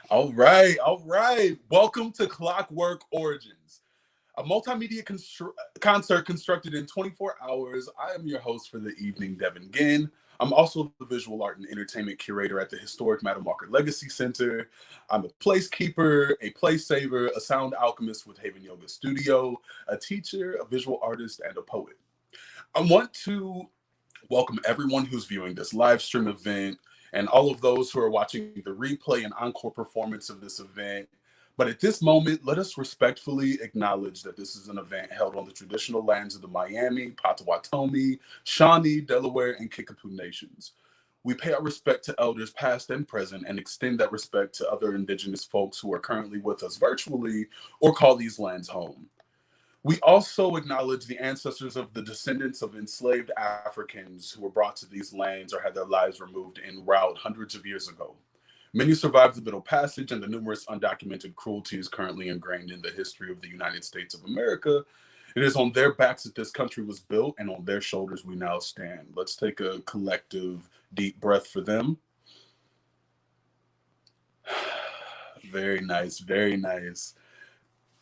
All right. Welcome to Clockwork Origins, a multimedia concert constructed in 24 hours. I am your host for the evening, Devin Ginn. I'm also the visual art and entertainment curator at the historic Madam Walker Legacy Center. I'm a placekeeper, a place saver, a sound alchemist with Haven Yoga Studio, a teacher, a visual artist, and a poet. I want to welcome everyone who's viewing this live stream event and all of those who are watching the replay and encore performance of this event. But at this moment, let us respectfully acknowledge that this is an event held on the traditional lands of the Miami, Potawatomi, Shawnee, Delaware, and Kickapoo nations. We pay our respect to elders past and present and extend that respect to other indigenous folks who are currently with us virtually or call these lands home. We also acknowledge the ancestors of the descendants of enslaved Africans who were brought to these lands or had their lives removed en route hundreds of years ago. Many survived the Middle Passage and the numerous undocumented cruelties currently ingrained in the history of the United States of America. It is on their backs that this country was built, and on their shoulders we now stand. Let's take a collective deep breath for them. Very nice, very nice.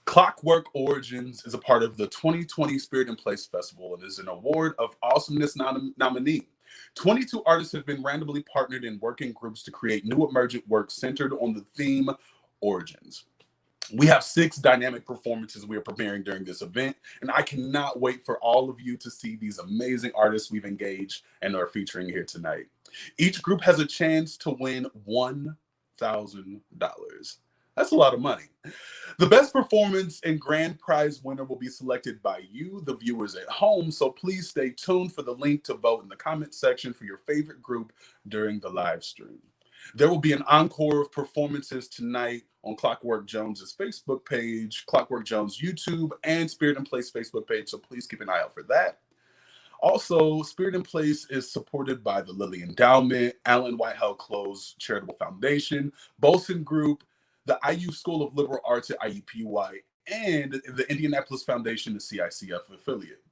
Clockwork Origins is a part of the 2020 Spirit in Place Festival and is an Award of Awesomeness nominee. 22 artists have been randomly partnered in working groups to create new emergent works centered on the theme Origins. We have 6 dynamic performances we are preparing during this event, and I cannot wait for all of you to see these amazing artists we've engaged and are featuring here tonight. Each group has a chance to win $1,000. That's a lot of money. The best performance and grand prize winner will be selected by you, the viewers at home, so please stay tuned for the link to vote in the comment section for your favorite group during the live stream. There will be an encore of performances tonight on Clockwork Jones's Facebook page, Clockwork Jones YouTube, and Spirit in Place Facebook page, so please keep an eye out for that. Also, Spirit in Place is supported by the Lilly Endowment, Allen Whitehall Close Charitable Foundation, Bolson Group, the IU School of Liberal Arts at IUPUI, and the Indianapolis Foundation, the CICF affiliate.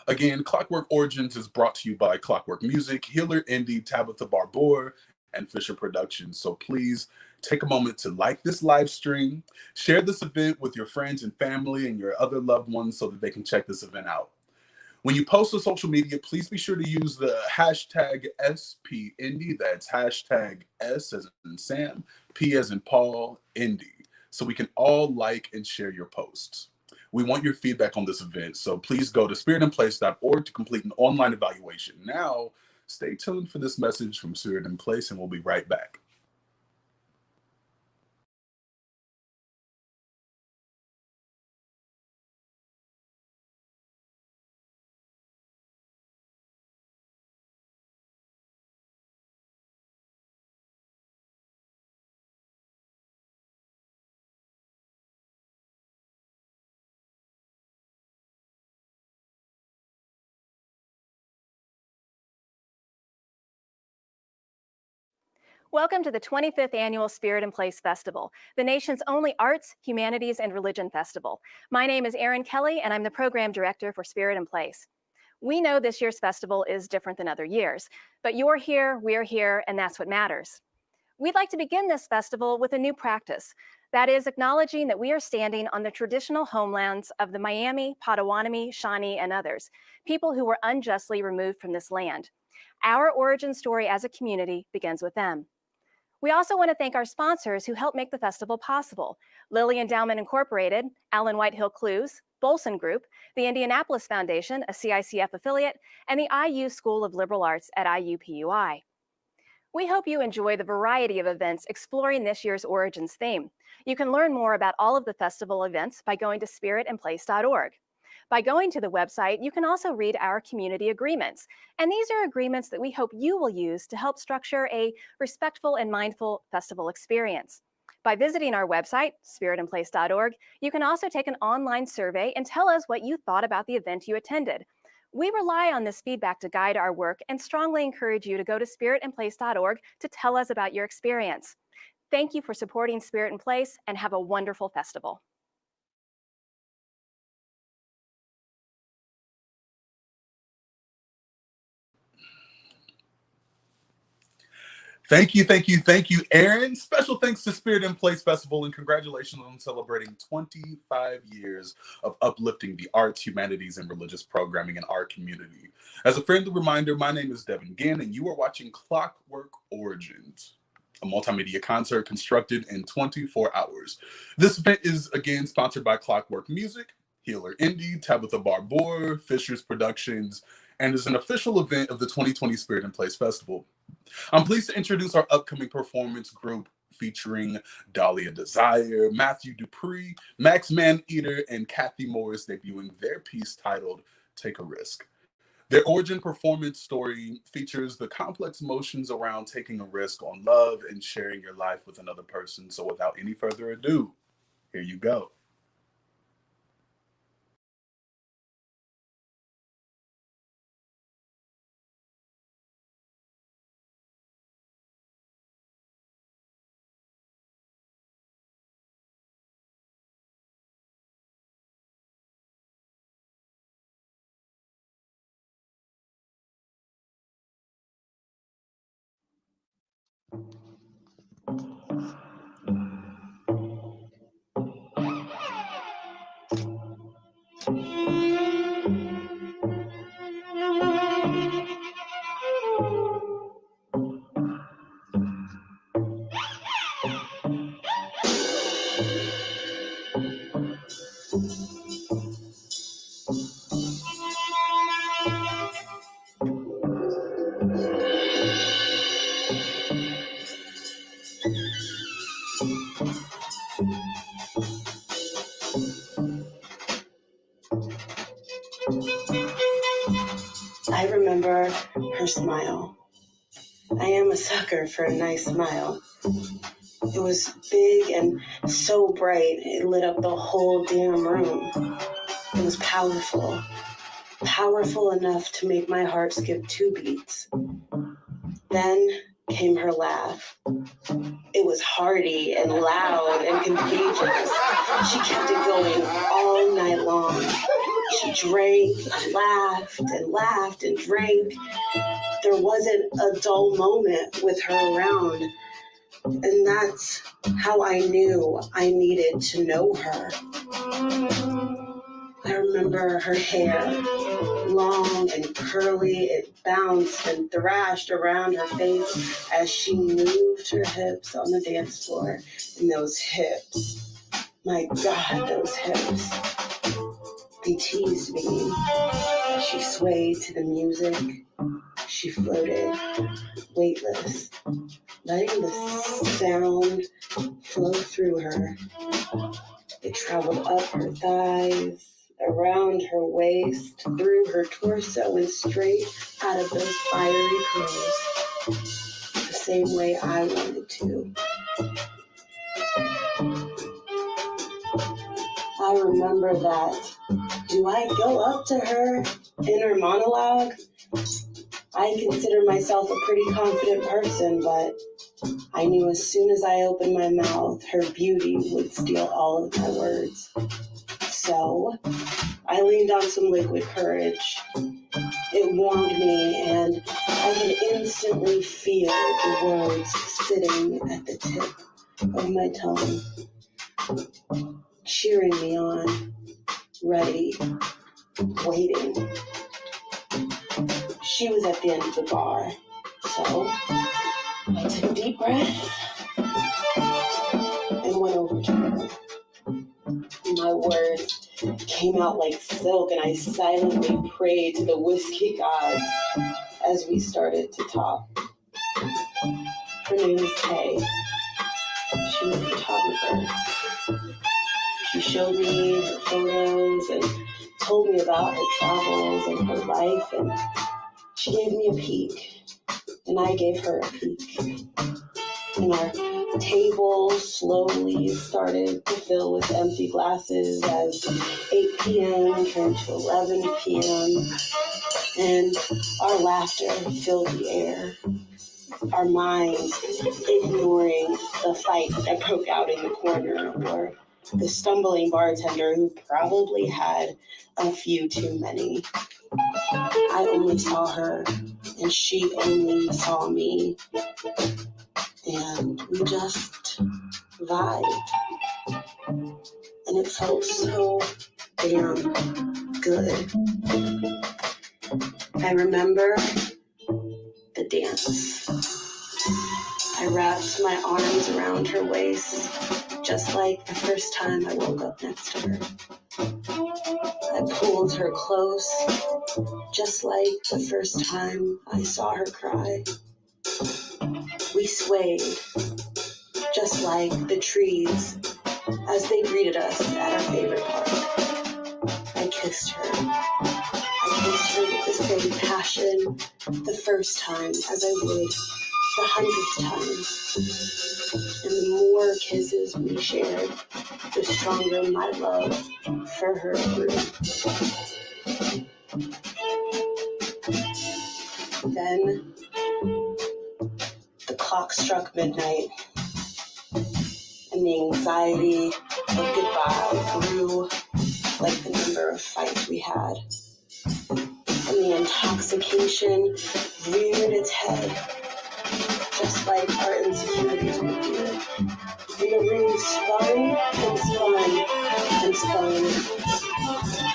Again, Clockwork Origins is brought to you by Clockwork Music, Healer Indy, Tabitha Barbour, and Fisher Productions. So please take a moment to like this live stream, share this event with your friends and family and your other loved ones so that they can check this event out. When you post to social media, please be sure to use the hashtag SPIndy. That's hashtag S as in Sam, P as in Paul, Indy, so we can all like and share your posts. We want your feedback on this event, so please go to spiritinplace.org to complete an online evaluation. Now, stay tuned for this message from Spirit in Place, and we'll be right back. Welcome to the 25th Annual Spirit in Place Festival, the nation's only arts, humanities, and religion festival. My name is Erin Kelly, and I'm the program director for Spirit in Place. We know this year's festival is different than other years, but you're here, we're here, and that's what matters. We'd like to begin this festival with a new practice. That is acknowledging that we are standing on the traditional homelands of the Miami, Potawatomi, Shawnee, and others, people who were unjustly removed from this land. Our origin story as a community begins with them. We also want to thank our sponsors who help make the festival possible: Lilly Endowment Incorporated, Allen Whitehall Clues, Bolson Group, the Indianapolis Foundation, a CICF affiliate, and the IU School of Liberal Arts at IUPUI. We hope you enjoy the variety of events exploring this year's Origins theme. You can learn more about all of the festival events by going to spiritandplace.org. By going to the website, you can also read our community agreements. And these are agreements that we hope you will use to help structure a respectful and mindful festival experience. By visiting our website, spiritandplace.org, you can also take an online survey and tell us what you thought about the event you attended. We rely on this feedback to guide our work and strongly encourage you to go to spiritandplace.org to tell us about your experience. Thank you for supporting Spirit in Place, and have a wonderful festival. Thank you, Aaron. Special thanks to Spirit in Place Festival and congratulations on celebrating 25 years of uplifting the arts, humanities, and religious programming in our community. As a friendly reminder, my name is Devin Ginn, and you are watching Clockwork Origins, a multimedia concert constructed in 24 hours. This event is again sponsored by Clockwork Music, Healer Indy, Tabitha Barbour, Fisher's Productions, and is an official event of the 2020 Spirit in Place Festival. I'm pleased to introduce our upcoming performance group featuring Dahlia Desire, Matthew Dupree, Max Maneater, and Kathy Morris debuting their piece titled Take a Risk. Their origin performance story features the complex emotions around taking a risk on love and sharing your life with another person. So without any further ado, here you go. I remember her smile. I am a sucker for a nice smile. It was big and so bright, it lit up the whole damn room. It was powerful. Powerful enough to make my heart skip 2 beats. Then came her laugh. It was hearty and loud and contagious. She kept it going all night long. She drank and laughed and drank. There wasn't a dull moment with her around. And that's how I knew I needed to know her. I remember her hair, long and curly. It bounced and thrashed around her face as she moved her hips on the dance floor. And those hips, my God, those hips. They teased me. She swayed to the music. She floated, weightless, letting the sound flow through her. It traveled up her thighs, around her waist, through her torso, and straight out of those fiery curls, the same way I wanted to. I remember that. Do I go up to her inner monologue? I consider myself a pretty confident person, but I knew as soon as I opened my mouth, her beauty would steal all of my words. So I leaned on some liquid courage. It warmed me, and I could instantly feel the words sitting at the tip of my tongue, cheering me on, ready, waiting. She was at the end of the bar, so I took a deep breath and went over to her. My words came out like silk, and I silently prayed to the whiskey gods as we started to talk. Her name is Kay. She was a photographer. She showed me her photos and told me about her travels and her life, and she gave me a peek, and I gave her a peek. And our table slowly started to fill with empty glasses as 8 p.m. turned to 11 p.m. And our laughter filled the air. Our minds ignoring the fight that broke out in the corner, or the stumbling bartender who probably had a few too many. I only saw her, and she only saw me. and we just vibed. And it felt so damn good. I remember the dance. I wrapped my arms around her waist, just like the first time I woke up next to her. I pulled her close, just like the first time I saw her cry. We swayed, just like the trees, as they greeted us at our favorite park. I kissed her. I kissed her with the same passion the first time as I would the 100th time. And the more kisses we shared, the stronger my love for her grew. Then the clock struck midnight, and the anxiety of goodbye grew like the number of fights we had. And the intoxication reared its head, just like our insecurities would do. And the ring spun and spun and spun,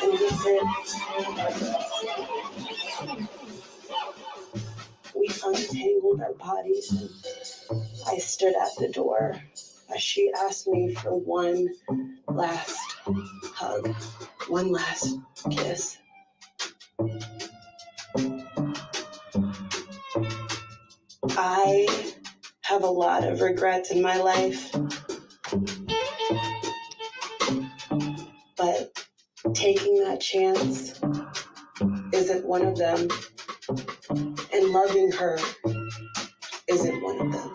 and with it, we untangled our bodies, and I stood at the door as she asked me for one last hug, one last kiss. I have a lot of regrets in my life, but taking that chance isn't one of them, and loving her isn't one of them.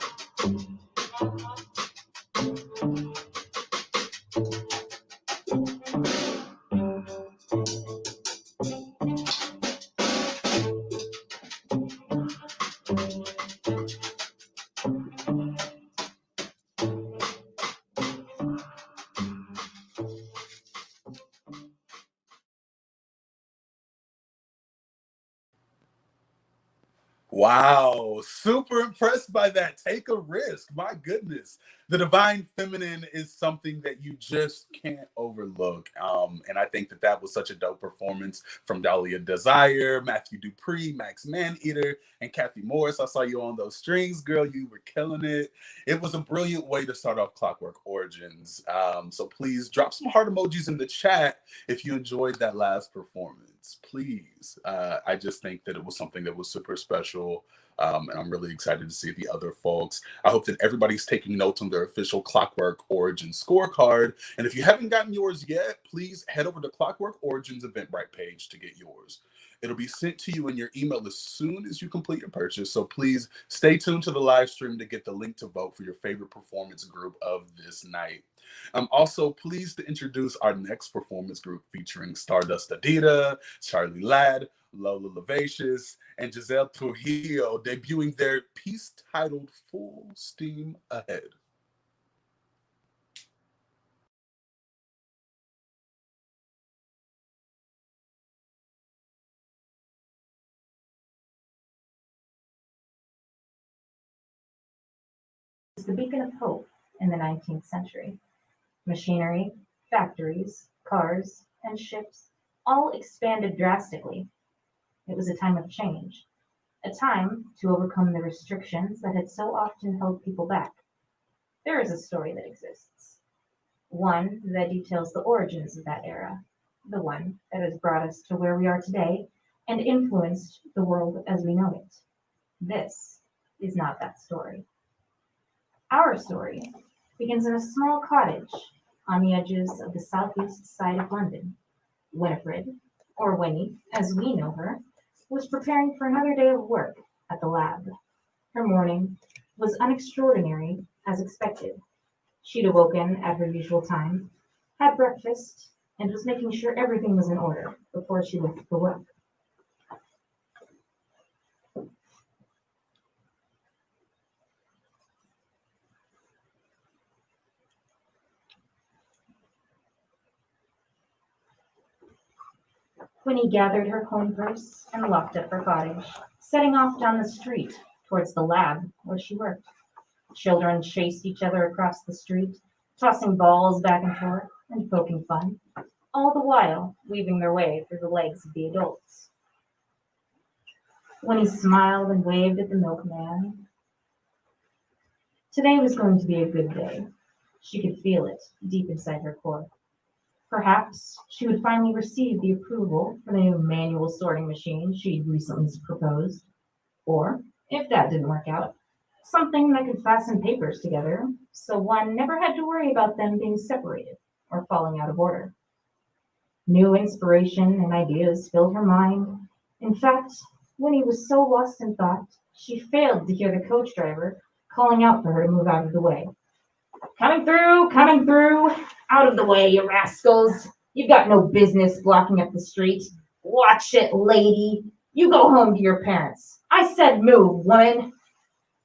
Wow, super impressed by that. Take a risk. My goodness. The divine feminine is something that you just can't overlook. And I think that that was such a dope performance from Dahlia Desire, Matthew Dupree, Max Maneater, and Kathy Morris. I saw you on those strings, girl. You were killing it. It was a brilliant way to start off Clockwork Origins. So please drop some heart emojis in the chat if you enjoyed that last performance. Please. I just think that it was something that was super special. And I'm really excited to see the other folks. I hope that everybody's taking notes on their official Clockwork Origins scorecard. And if you haven't gotten yours yet, please head over to Clockwork Origins Eventbrite page to get yours. It'll be sent to you in your email as soon as you complete your purchase. So please stay tuned to the live stream to get the link to vote for your favorite performance group of this night. I'm also pleased to introduce our next performance group featuring Stardust Adida, Charlie Ladd, Lola Lavacious, and Giselle Trujillo, debuting their piece titled Full Steam Ahead. Was the beacon of hope in the 19th century. Machinery, factories, cars, and ships all expanded drastically. It was a time of change, a time to overcome the restrictions that had so often held people back. There is a story that exists, one that details the origins of that era, the one that has brought us to where we are today and influenced the world as we know it. This is not that story. Our story begins in a small cottage on the edges of the southeast side of London. Winifred, or Winnie, as we know her, was preparing for another day of work at the lab. Her morning was unextraordinary as expected. She'd awoken at her usual time, had breakfast, and was making sure everything was in order before she left for work. Winnie gathered her coin purse and locked up her cottage, setting off down the street towards the lab where she worked. Children chased each other across the street, tossing balls back and forth and poking fun, all the while weaving their way through the legs of the adults. When he smiled and waved at the milkman, today was going to be a good day. She could feel it deep inside her core. Perhaps she would finally receive the approval for the new manual sorting machine she'd recently proposed. Or, if that didn't work out, something that could fasten papers together so one never had to worry about them being separated or falling out of order. New inspiration and ideas filled her mind. In fact, Winnie was so lost in thought, she failed to hear the coach driver calling out for her to move out of the way. Coming through, out of the way, you rascals. You've got no business blocking up the street. Watch it, lady. You go home to your parents. I said move, woman.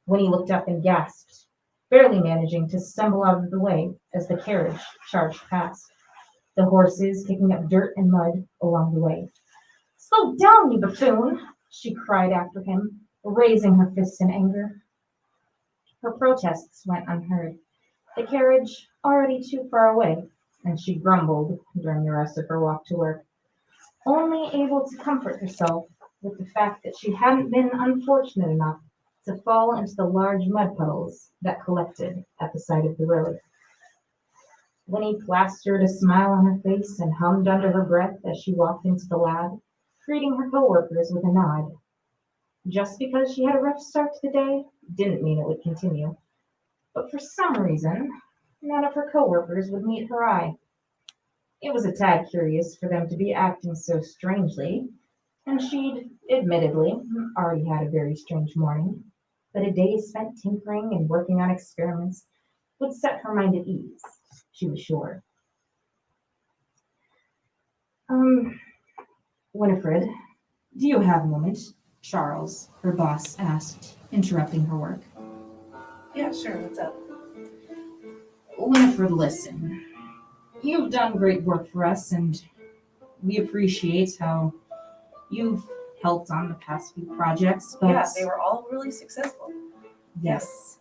Winnie looked up and gasped, barely managing to stumble out of the way as the carriage charged past, the horses kicking up dirt and mud along the way. Slow down, you buffoon, she cried after him, raising her fist in anger. Her protests went unheard, the carriage already too far away, and she grumbled during the rest of her walk to work, only able to comfort herself with the fact that she hadn't been unfortunate enough to fall into the large mud puddles that collected at the side of the road. Winnie plastered a smile on her face and hummed under her breath as she walked into the lab, greeting her coworkers with a nod. Just because she had a rough start to the day didn't mean it would continue. But for some reason, none of her coworkers would meet her eye. It was a tad curious for them to be acting so strangely, and she'd, admittedly, already had a very strange morning, but a day spent tinkering and working on experiments would set her mind at ease, she was sure. Winifred, do you have a moment? Charles, her boss, asked, interrupting her work. Yeah, sure, what's up? Winifred, listen. You've done great work for us, and we appreciate how you've helped on the past few projects, but... Yeah, they were all really successful. Yes,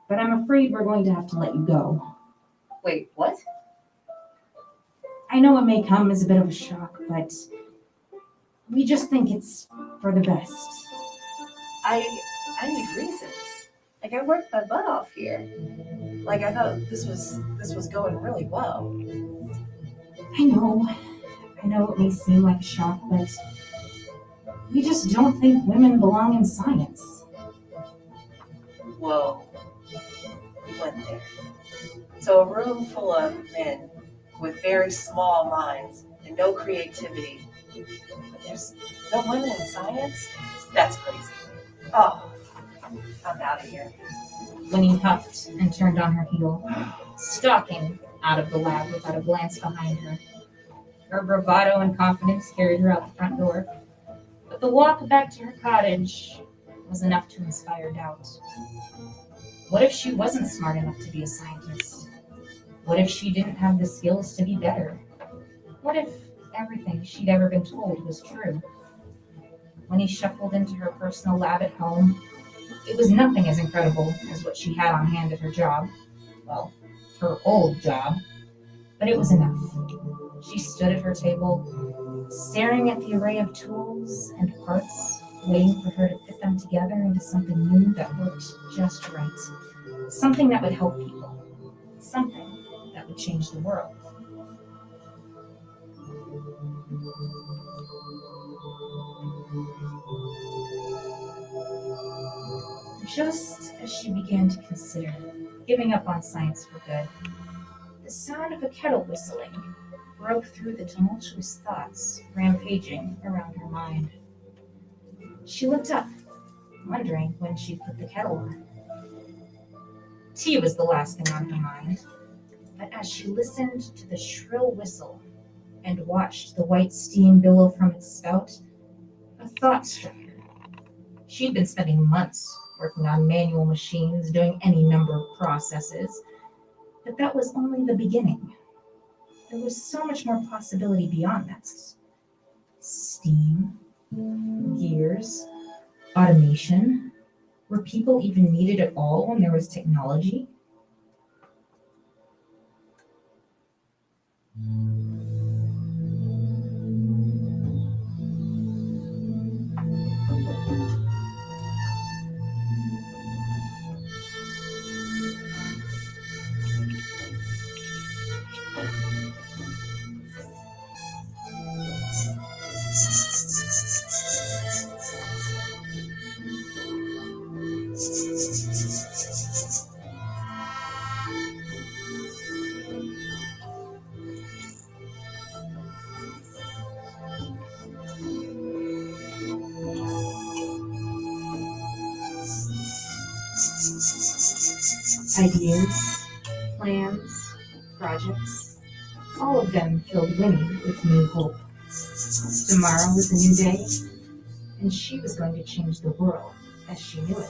but I'm afraid we're going to have to let you go. Wait, what? I know it may come as a bit of a shock, but we just think it's for the best. I need reasons. Like, I worked my butt off here. Like, I thought this was going really well. I know it may seem like a shock, but we just don't think women belong in science. Whoa. We went there. So a room full of men with very small minds and no creativity. But there's no women in science? That's crazy. Oh, I'm out of here. Winnie huffed and turned on her heel, stalking out of the lab without a glance behind her. Her bravado and confidence carried her out the front door, but the walk back to her cottage was enough to inspire doubt. What if she wasn't smart enough to be a scientist? What if she didn't have the skills to be better? What if everything she'd ever been told was true? When he shuffled into her personal lab at home, it was nothing as incredible as what she had on hand at her job. Well, her old job. But it was enough. She stood at her table, staring at the array of tools and parts, waiting for her to fit them together into something new that worked just right. Something that would help people. Something that would change the world. Just as she began to consider giving up on science for good, the sound of a kettle whistling broke through the tumultuous thoughts rampaging around her mind. She looked up, wondering when she'd put the kettle on. Tea was the last thing on her mind, but as she listened to the shrill whistle and watched the white steam billow from its spout, a thought struck her. She'd been spending months working on manual machines, doing any number of processes, but that was only the beginning. There was so much more possibility beyond that. Steam, gears, automation, Were people even needed at all when there was technology? Ideas, plans, projects, all of them filled Winnie with new hope. Tomorrow was a new day, and she was going to change the world as she knew it.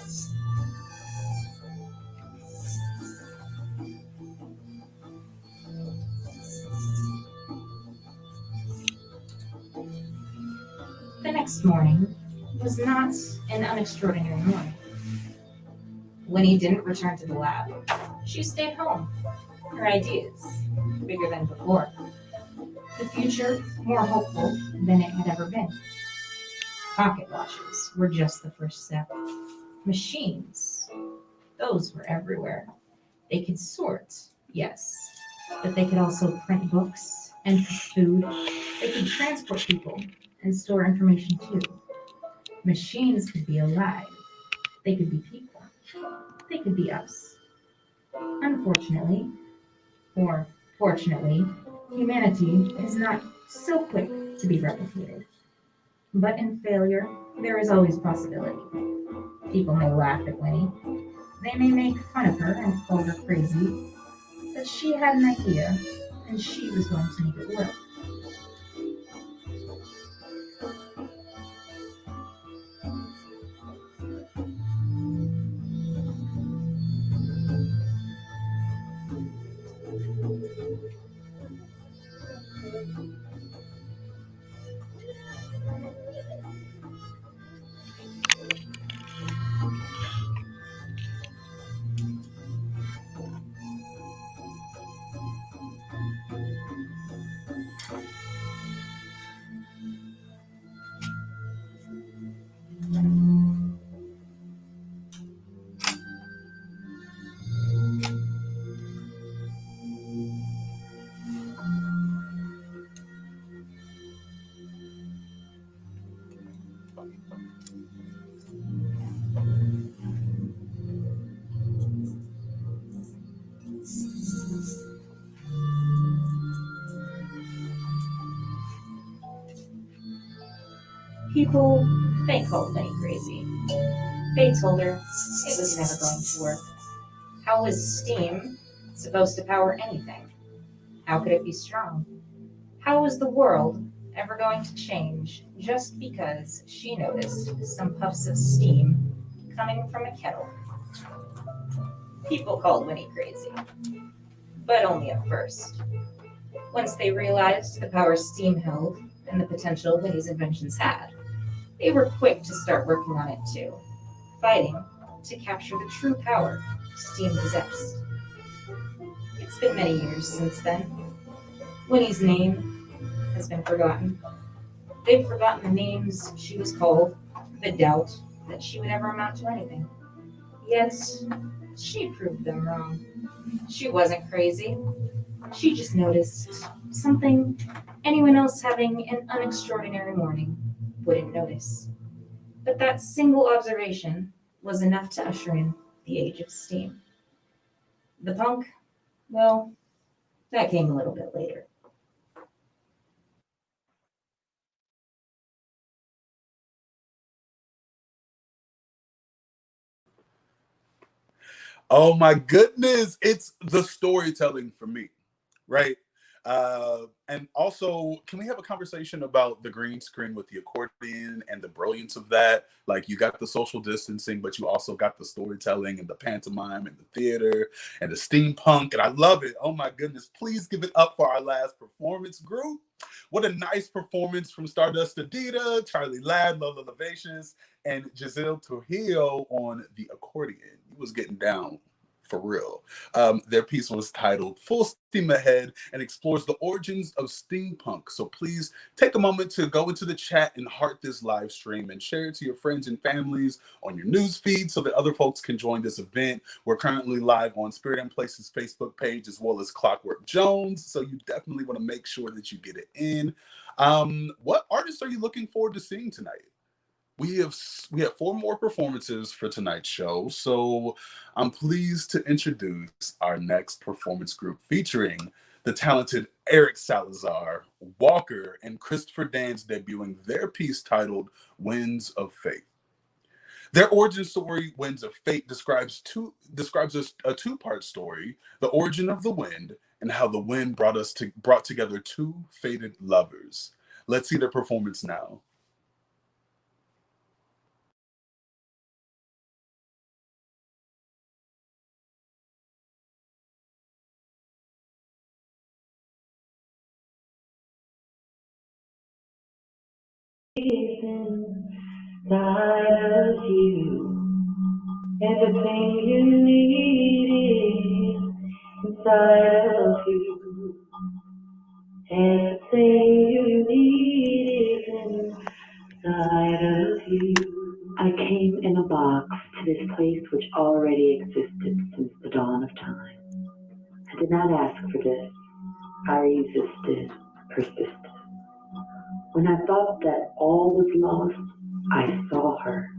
The next morning was not an unextraordinary morning. Winnie didn't return to the lab. She stayed home. Her ideas, bigger than before. The future more hopeful than it had ever been. Pocket watches were just the first step. Machines, those were everywhere. They could sort, yes, but they could also print books and cook food. They could transport people and store information too. Machines could be alive. They could be people. They could be us. Unfortunately, or fortunately, humanity is not so quick to be replicated. But in failure, there is always possibility. People may laugh at Winnie. They may make fun of her and call her crazy. But she had an idea, and she was going to make it work. People, they called Winnie crazy. They told her it was never going to work. How was steam supposed to power anything? How could it be strong? How was the world ever going to change just because she noticed some puffs of steam coming from a kettle? People called Winnie crazy, but only at first. Once they realized the power steam held and the potential Winnie's inventions had, they were quick to start working on it too, fighting to capture the true power steam possessed. It's been many years since then. Winnie's name has been forgotten. They've forgotten the names she was called, the doubt that she would ever amount to anything. Yet, she proved them wrong. She wasn't crazy. She just noticed something anyone else having an unextraordinary morning wouldn't notice. But that single observation was enough to usher in the age of steam. The punk, well, that came a little bit later. Oh my goodness, it's the storytelling for me, right? And also, can we have a conversation about the green screen with the accordion and the brilliance of that? Like, you got the social distancing, but you also got the storytelling and the pantomime and the theater and the steampunk. And I love it. Oh my goodness. Please give it up for our last performance group. What a nice performance from Stardust Adita, Charlie Ladd, Lola Levations, and Giselle Trujillo on the accordion. He was getting down for real. Their piece was titled Full Steam Ahead and explores the origins of steampunk. So please take a moment to go into the chat and heart this live stream and share it to your friends and families on your news feed so that other folks can join this event. We're currently live on Spirit and Places Facebook page as well as Clockwork Jones. So you definitely want to make sure that you get it in. What artists are you looking forward to seeing tonight? We have 4 more performances for tonight's show, so I'm pleased to introduce our next performance group featuring the talented Eric Salazar, Walker, and Christopher Dance debuting their piece titled Winds of Fate. Their origin story, Winds of Fate, describes a two-part story, the origin of the wind and how the wind brought together 2 fated lovers. Let's see their performance now. Inside of you, everything you need is inside of you. Everything you need is inside of you. I came in a box to this place which already existed since the dawn of time. I did not ask for this. I resisted, persisted. When I thought that all was lost, I saw her,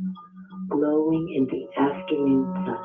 glowing in the afternoon sun.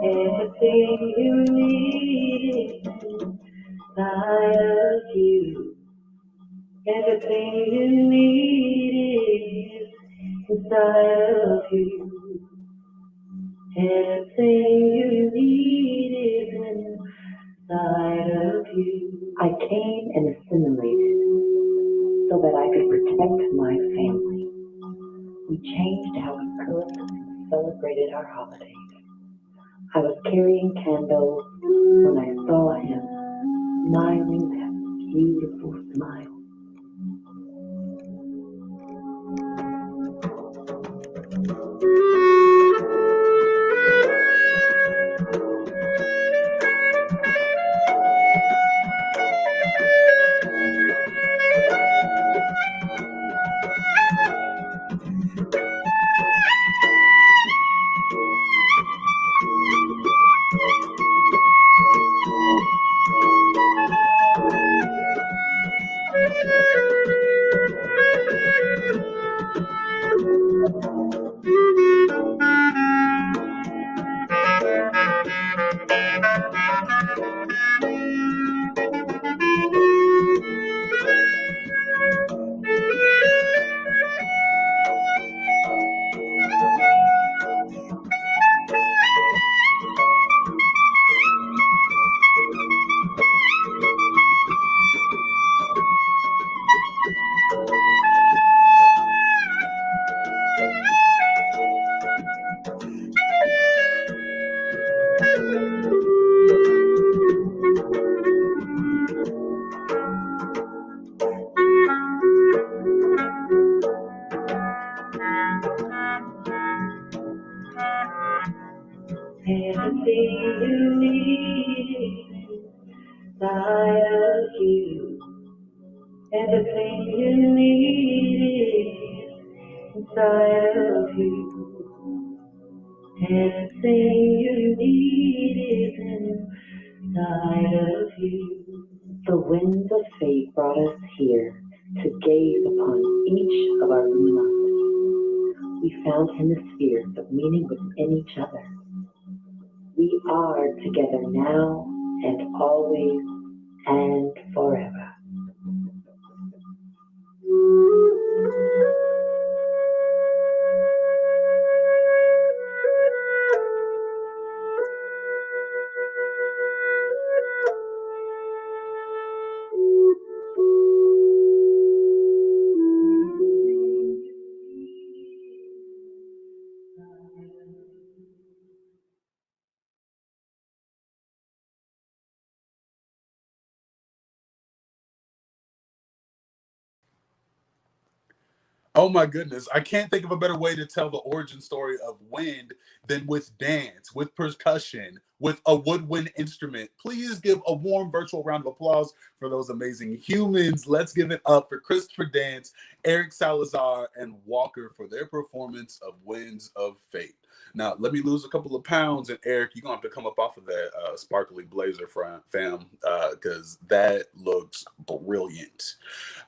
Everything you need is inside of you. Everything you need is inside of you. Everything you need is inside of you. I came and assimilated so that I could protect my family. We changed how we cooked and celebrated our holidays. I was carrying candles when I saw him smiling that beautiful smile. inside of you. Everything you need is inside of you. Everything you need is inside of you. The winds of fate brought us here to gaze upon each of our luminosity. We found hemispheres of meaning within each other. We are together now and always and forever. Oh my goodness. I can't think of a better way to tell the origin story of wind than with dance, with percussion, with a woodwind instrument. Please give a warm virtual round of applause for those amazing humans. Let's give it up for Christopher Dance, Eric Salazar, and Walker for their performance of Winds of Fate. Now, let me lose a couple of pounds, and Eric, you're going to have to come up off of that sparkly blazer, fam, because that looks brilliant.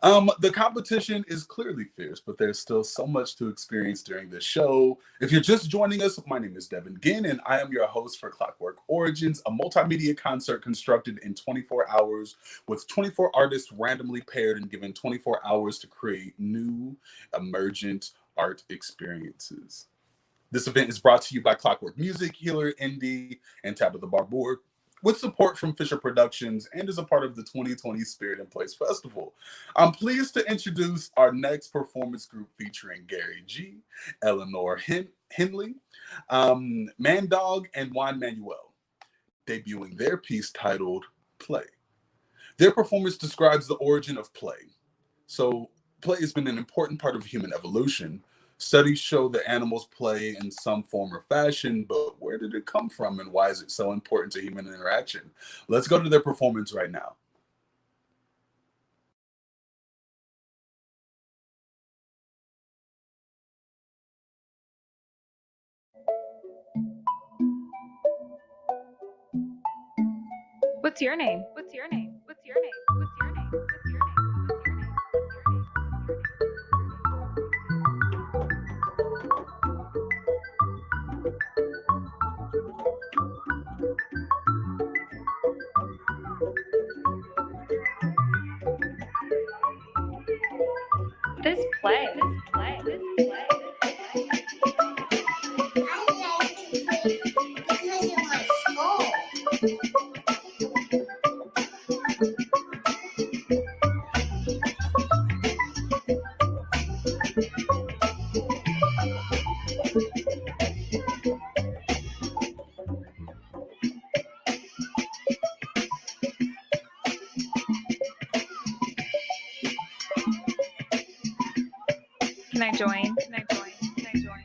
The competition is clearly fierce, but there's still so much to experience during this show. If you're just joining us, my name is Devin Ginn, and I am your host for Clockwork Origins, a multimedia concert constructed in 24 hours with 24 artists randomly paired and given 24 hours to create new, emergent art experiences. This event is brought to you by Clockwork Music, Healer, Indy, and Tabitha Barbour, with support from Fisher Productions, and is a part of the 2020 Spirit in Place Festival. I'm pleased to introduce our next performance group featuring Gary G, Eleanor Henley, Mandog, and Juan Manuel, debuting their piece titled Play. Their performance describes the origin of play. So play has been an important part of human evolution. Studies show that animals play in some form or fashion, but where did it come from and why is it so important to human interaction? Let's go to their performance right now. What's your name? What's your name? What's your name? What's your name? What's your name? What's your name? This play. This play. This play. I like to play because of my skull. Can I join? Can I join? Can I join?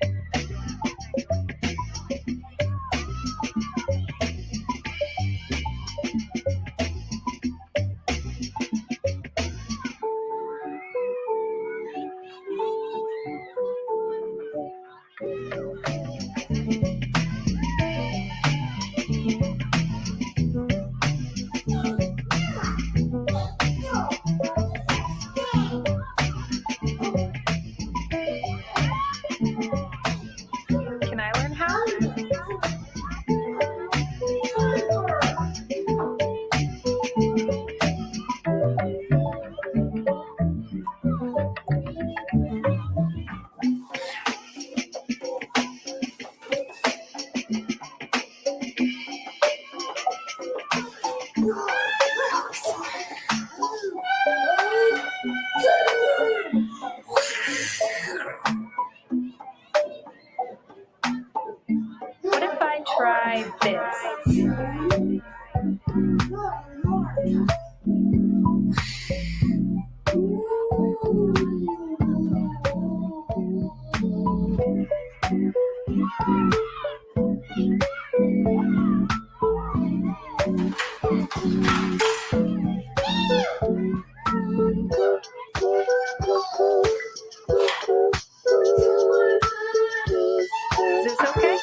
Is this okay?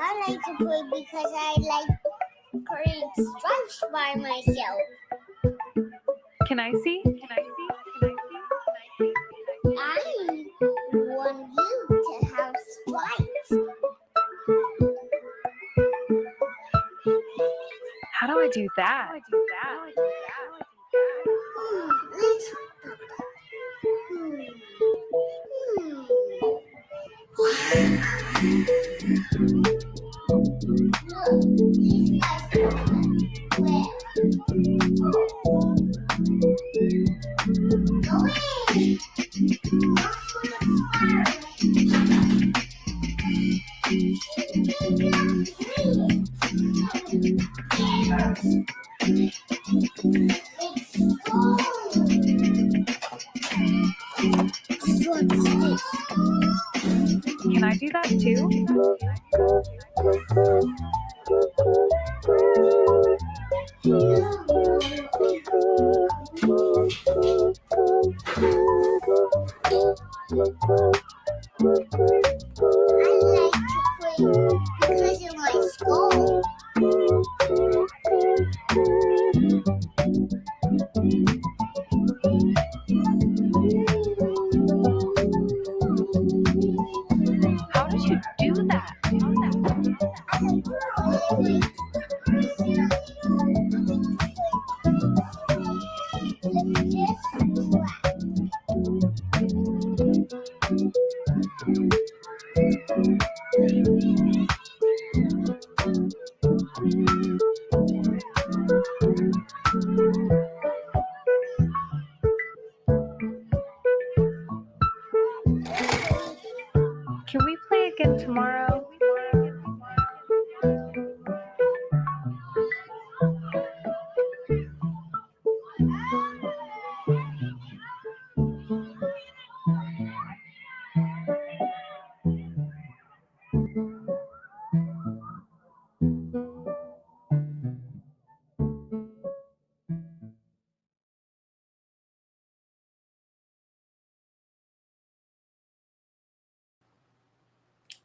I like to play because I like creating stripes by myself. Can I see? Can I see? Can I see? Can I see? I want you to have stripes. How do I do that? Let's Look, these guys are where? Go in. Can I do that too? Because of my skull. How did you do that? Can we play again tomorrow?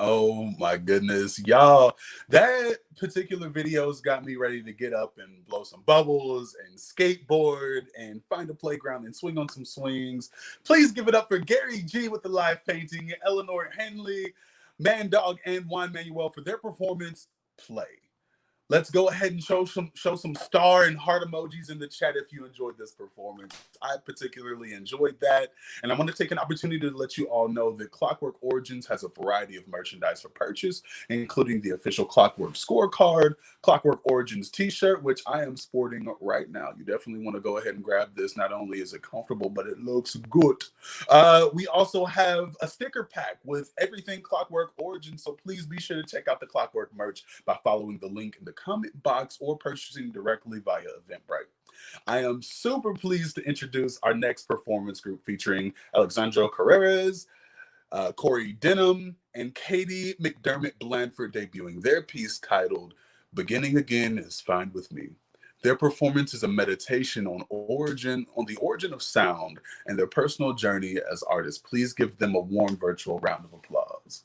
Oh my goodness, y'all. That particular video's got me ready to get up and blow some bubbles and skateboard and find a playground and swing on some swings. Please give it up for Gary G with the live painting, Eleanor Henley, Man Dog, and Juan Manuel for their performance, Play. Let's go ahead and show some star and heart emojis in the chat if you enjoyed this performance. I particularly enjoyed that. And I want to take an opportunity to let you all know that Clockwork Origins has a variety of merchandise for purchase, including the official Clockwork scorecard, Clockwork Origins t-shirt, which I am sporting right now. You definitely want to go ahead and grab this. Not only is it comfortable, but it looks good. We also have a sticker pack with everything Clockwork Origins, so please be sure to check out the Clockwork merch by following the link in the comment box or purchasing directly via Eventbrite. I am super pleased to introduce our next performance group featuring Alexandro Carreras, Corey Denham, and Katie McDermott Blandford debuting their piece titled Beginning Again is Fine With Me. Their performance is a meditation on the origin of sound and their personal journey as artists. Please give them a warm virtual round of applause.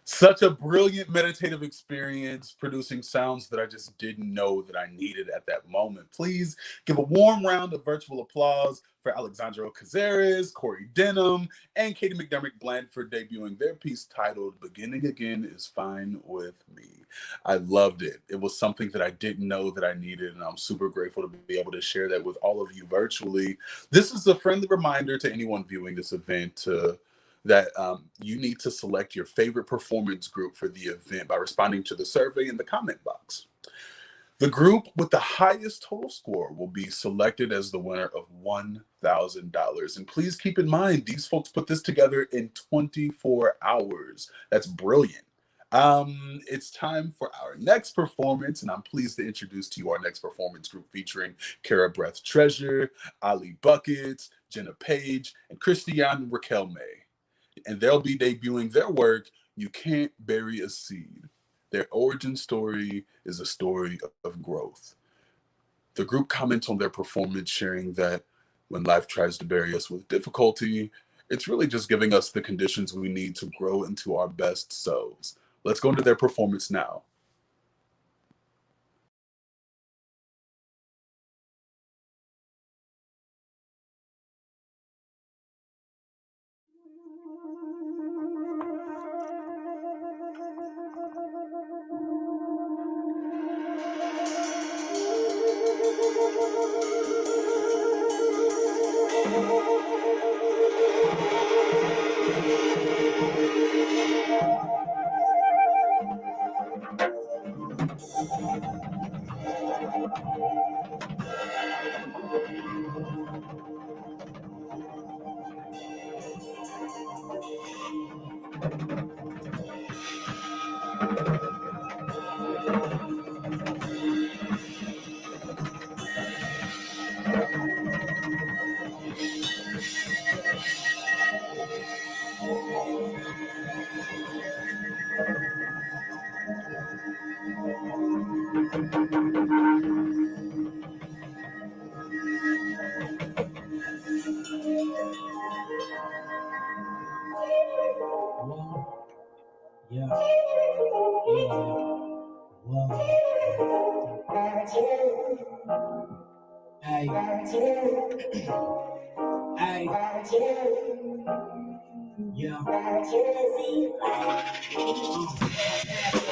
Such a brilliant meditative experience, producing sounds that I just didn't know that I needed at that moment. Please give a warm round of virtual applause for Alexandra Cazares, Corey Denham, and Katie McDermott Bland for debuting their piece titled Beginning Again is Fine with Me. I loved it. It was something that I didn't know that I needed, and I'm super grateful to be able to share that with all of you virtually. This is a friendly reminder to anyone viewing this event that you need to select your favorite performance group for the event by responding to the survey in the comment box. The group with the highest total score will be selected as the winner of $1,000. And please keep in mind, these folks put this together in 24 hours. That's brilliant. It's time for our next performance, and I'm pleased to introduce to you our next performance group featuring Kara Breath Treasure, Ali Buckets, Jenna Page, and Christiane Raquel May. And they'll be debuting their work, You Can't Bury a Seed. Their origin story is a story of growth. The group comments on their performance, sharing that when life tries to bury us with difficulty, it's really just giving us the conditions we need to grow into our best selves. Let's go into their performance now.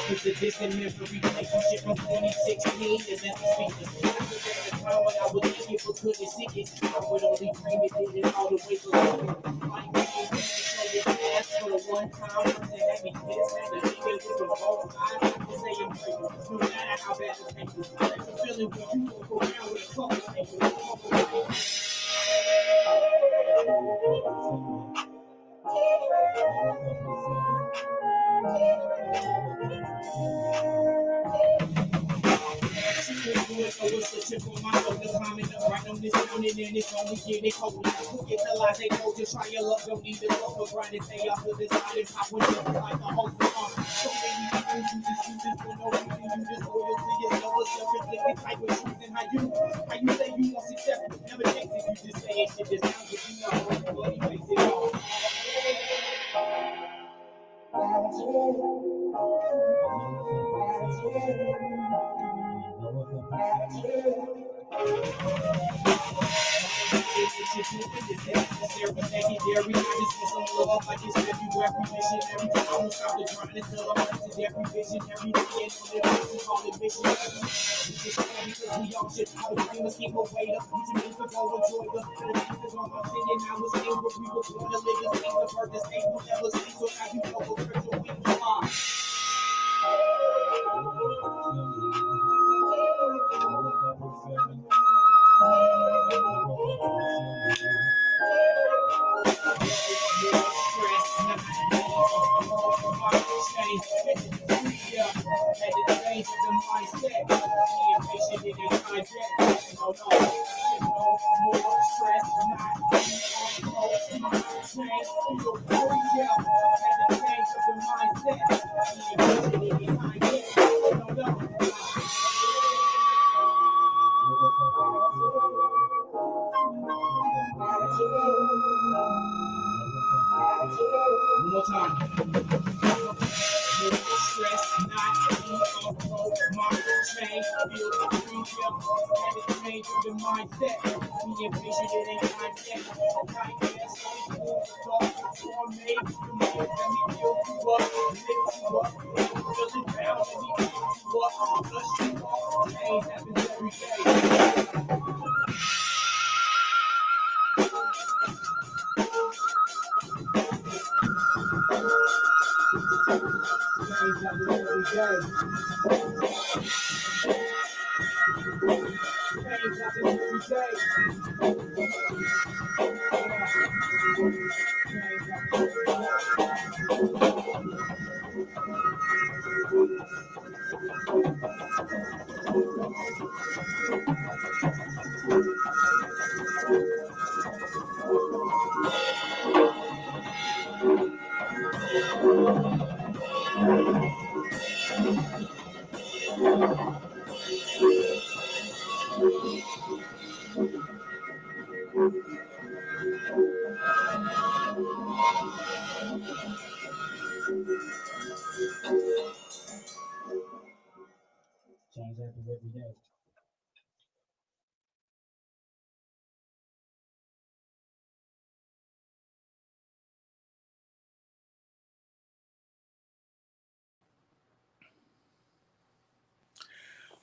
It's a distant memory relationship from 2016. And let me speak this. At the time when I would think it but couldn't see it, I would only dream it, didn't all the way for it. Like me, so you ask for the one time, they had me pissed, and the nigga was from both sides. To say I'm grateful, no matter how bad the pain was. That's a feeling when you walk around with a couple of things. So it's a chip on my shoulder, climbing up right on this mountain, and it's only getting colder. Get the lies they told you, try your luck, don't need to go for grind and stay up to this side and pop with you like a host of arms. So many people you just for no reason, you just loyal to yourself, a self-inflicted type of truth, and how you say you want success, never takes it, you just say it, shit just sounds good, you know, bloody makes it all. One more time. Stress not my chain. Feel the freedom. Had to change the mindset. Being patient, it ain't time yet. Kindness, cool, thought, made. Let me build you up, lift you up. Feel it down, let me pick you up. Flush you off. Change happens every day. Change happens every day. Change happens every day. Change happens every day.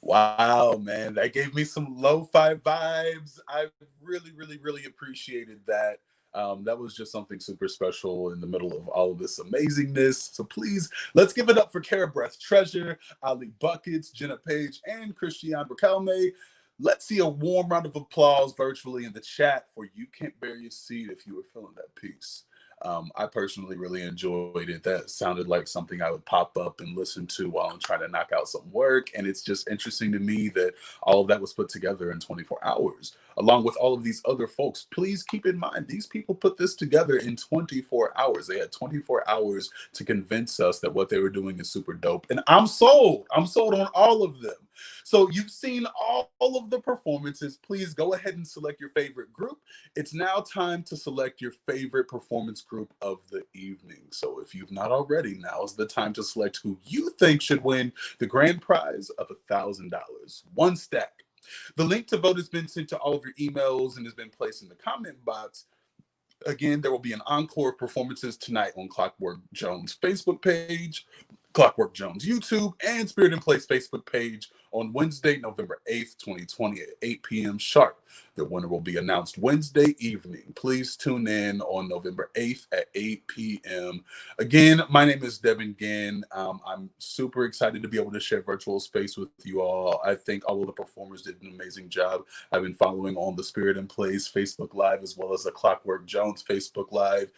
Wow, man, that gave me some lo-fi vibes. I really, really, really appreciated that. That was just something super special in the middle of all of this amazingness. So please, let's give it up for Cara Breath Treasure, Ali Buckets, Jenna Page, and Christiane Berkelme. Let's see a warm round of applause virtually in the chat for You Can't Bury Your Seed if you were feeling that piece. I personally really enjoyed it. That sounded like something I would pop up and listen to while I'm trying to knock out some work. And it's just interesting to me that all of that was put together in 24 hours, along with all of these other folks. Please keep in mind, these people put this together in 24 hours. They had 24 hours to convince us that what they were doing is super dope. And I'm sold. I'm sold on all of them. So you've seen all of the performances. Please go ahead and select your favorite group. It's now time to select your favorite performance group of the evening. So if you've not already, now is the time to select who you think should win the grand prize of $1,000. One stack. The link to vote has been sent to all of your emails and has been placed in the comment box. Again, there will be an encore of performances tonight on Clockwork Jones' Facebook page, Clockwork Jones YouTube, and Spirit in Place Facebook page on Wednesday, November 8th, 2020 at 8 p.m. sharp. The winner will be announced Wednesday evening. Please tune in on November 8th at 8 p.m. Again, my name is Devin Ginn. I'm super excited to be able to share virtual space with you all. I think all of the performers did an amazing job. I've been following on the Spirit in Place Facebook Live as well as the Clockwork Jones Facebook Live.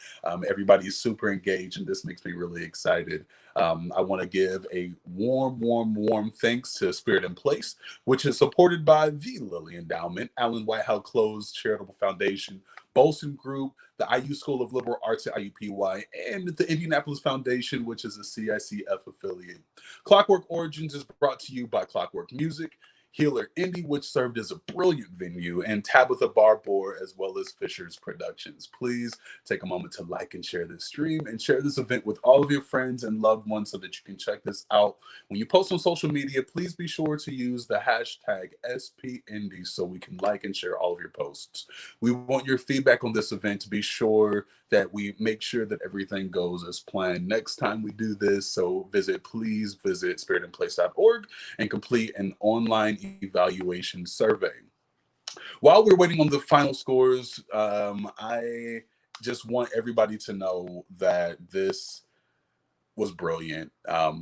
Everybody is super engaged, and this makes me really excited. I want to give a warm thanks to Spirit in Place, which is supported by the Lilly Endowment, Allen Whitehouse Closed Charitable Foundation, Bolson Group, the IU School of Liberal Arts at IUPUI, and the Indianapolis Foundation, which is a CICF affiliate. Clockwork Origins is brought to you by Clockwork Music, Healer Indy, which served as a brilliant venue, and Tabitha Barbour, as well as Fisher's Productions. Please take a moment to like and share this stream and share this event with all of your friends and loved ones so that you can check this out. When you post on social media, please be sure to use the hashtag SPIndy so we can like and share all of your posts. We want your feedback on this event to be sure that we make sure that everything goes as planned next time we do this. So please visit spiritinplace.org and complete an online evaluation survey. While we're waiting on the final scores, I just want everybody to know that this was brilliant.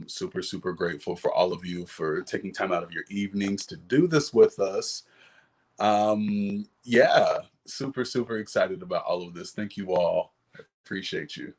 Super grateful for all of you for taking time out of your evenings to do this with us. Yeah, super excited about all of this. Thank you all. I appreciate you.